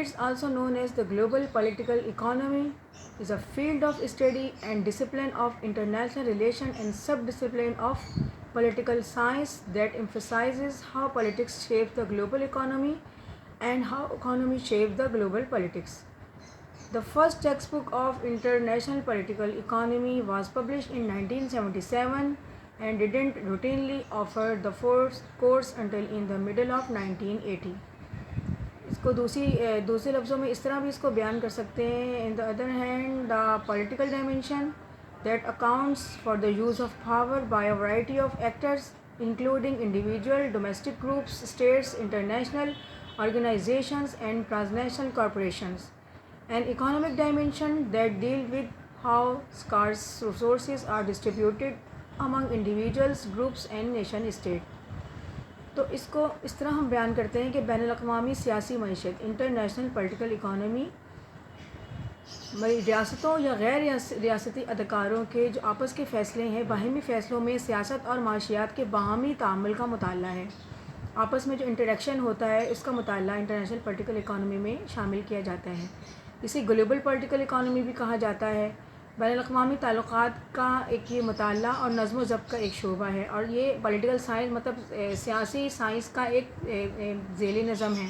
It's also known as the global political economy, is a field of study and discipline of international relations and sub-discipline of political science that emphasizes how politics shape the global economy and how economy shape the global politics. The first textbook of international political economy was published in 1977 and didn't routinely offer the course until in the middle of 1980. اس کو دوسرے لفظوں میں اس طرح بھی اس کو بیان کر سکتے ہیں. In the other hand the political dimension that accounts for the use of power by a variety of actors including individual domestic groups states international organisations and transnational corporations. And economic dimension that deal with how scarce resources are distributed among individuals groups and nation state. تو اس کو اس طرح ہم بیان کرتے ہیں کہ بین الاقوامی سیاسی معیشت انٹرنیشنل پولیٹیکل اکانومی ریاستوں یا غیر ریاستی اداروں کے جو آپس کے فیصلے ہیں، باہمی فیصلوں میں سیاست اور معاشیات کے باہمی تعامل کا مطالعہ ہے. آپس میں جو انٹریکشن ہوتا ہے اس کا مطالعہ انٹرنیشنل پولیٹیکل اکانومی میں شامل کیا جاتا ہے. اسے گلوبل پولیٹیکل اکانومی بھی کہا جاتا ہے. بین الاقوامی تعلقات کا ایک یہ مطالعہ اور نظم و ضبط کا ایک شعبہ ہے، اور یہ پولیٹیکل سائنس مطلب سیاسی سائنس کا ایک ذیلی نظم ہے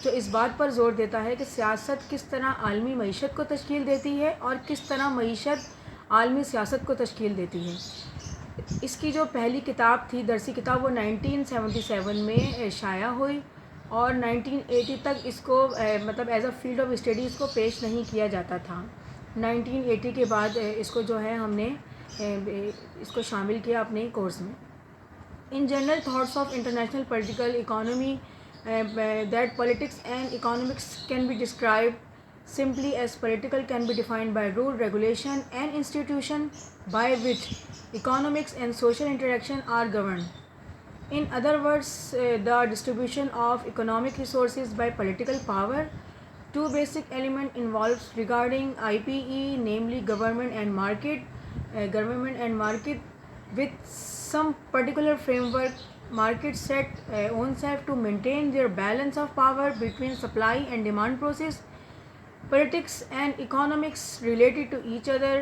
جو اس بات پر زور دیتا ہے کہ سیاست کس طرح عالمی معیشت کو تشکیل دیتی ہے اور کس طرح معیشت عالمی سیاست کو تشکیل دیتی ہے. اس کی جو پہلی کتاب تھی، درسی کتاب، وہ 1977 میں شائع ہوئی اور 1980 تک اس کو مطلب as a field of study اس کو پیش نہیں کیا جاتا تھا. 1980 کے بعد اس کو جو ہے ہم نے اس کو شامل کیا اپنے کورس میں. In general thoughts of international political economy that politics and economics can be described simply as political can be defined by rule, regulation and institution by which economics and social interaction are governed. In other words, the distribution of economic resources by political power. Two basic elements involved regarding IPE, namely government and market, with some particular framework. Market set oneself to maintain their balance of power between supply and demand process. Politics and economics related to each other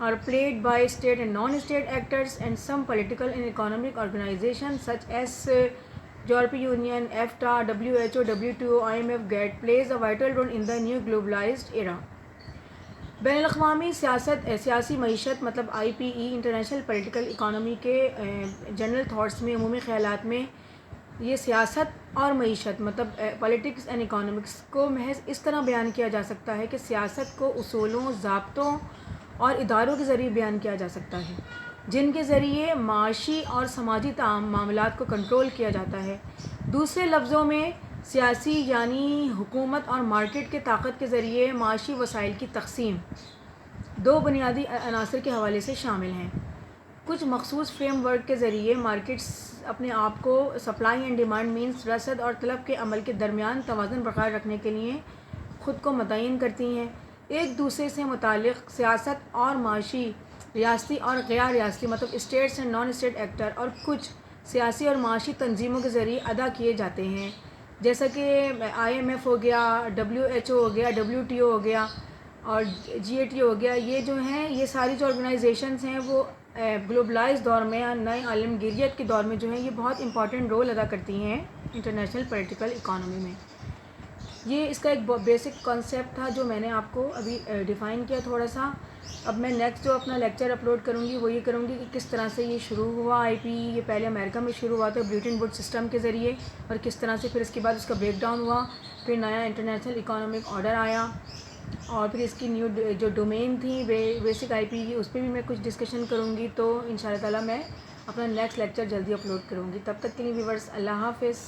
are played by state and non-state actors, and some political and economic organizations such as European Union, EFTA, WHO, WTO, IMF, GATT plays a vital role in the new globalized era. بین الاقوامی سیاسی معیشت مطلب IPE international political economy کے general thoughts میں، عمومی خیالات میں، یہ سیاست اور معیشت مطلب پولیٹکس اینڈ اکانومکس کو محض اس طرح بیان کیا جا سکتا ہے کہ سیاست کو اصولوں، ضابطوں اور اداروں کے ذریعے بیان کیا جا سکتا ہے جن کے ذریعے معاشی اور سماجی معاملات کو کنٹرول کیا جاتا ہے. دوسرے لفظوں میں سیاسی یعنی حکومت اور مارکیٹ کے طاقت کے ذریعے معاشی وسائل کی تقسیم دو بنیادی عناصر کے حوالے سے شامل ہیں. کچھ مخصوص فریم ورک کے ذریعے مارکیٹس اپنے آپ کو سپلائی اینڈ ڈیمانڈ مینس رسد اور طلب کے عمل کے درمیان توازن برقرار رکھنے کے لیے خود کو متعین کرتی ہیں. ایک دوسرے سے متعلق سیاست اور معاشی ریاستی اور غیر ریاستی مطلب states and non state actor اور کچھ سیاسی اور معاشی تنظیموں کے ذریعے ادا کیے جاتے ہیں، جیسا کہ IMF ہو گیا، WHO ہو گیا، WTO ہو گیا اور GATT ہو گیا. یہ جو ہیں یہ ساری جو آرگنائزیشنز ہیں وہ گلوبلائز دور میں، نئے عالمگیریت کے دور میں جو ہیں یہ بہت امپورٹنٹ رول ادا کرتی ہیں انٹرنیشنل پولیٹیکل اکانومی میں. یہ اس کا ایک بیسک کانسیپٹ تھا جو میں نے آپ کو ابھی ڈیفائن کیا تھوڑا سا. اب میں نیکسٹ جو اپنا لیکچر اپلوڈ کروں گی وہ یہ کروں گی کہ کس طرح سے یہ شروع ہوا. IPE یہ پہلے امریکہ میں شروع ہوا تھا بریٹن ووڈ سسٹم کے ذریعے، اور کس طرح سے پھر اس کے بعد اس کا بریک ڈاؤن ہوا، پھر نیا انٹرنیشنل اکانومک آرڈر آیا، اور پھر اس کی نیو جو ڈومین تھی بیسک IPE کی اس پہ بھی میں کچھ ڈسکشن کروں گی. تو ان شاء اللہ تعالیٰ میں اپنا نیکسٹ لیکچر جلدی اپلوڈ کروں گی. تب تک کے لیے ویورس اللہ حافظ.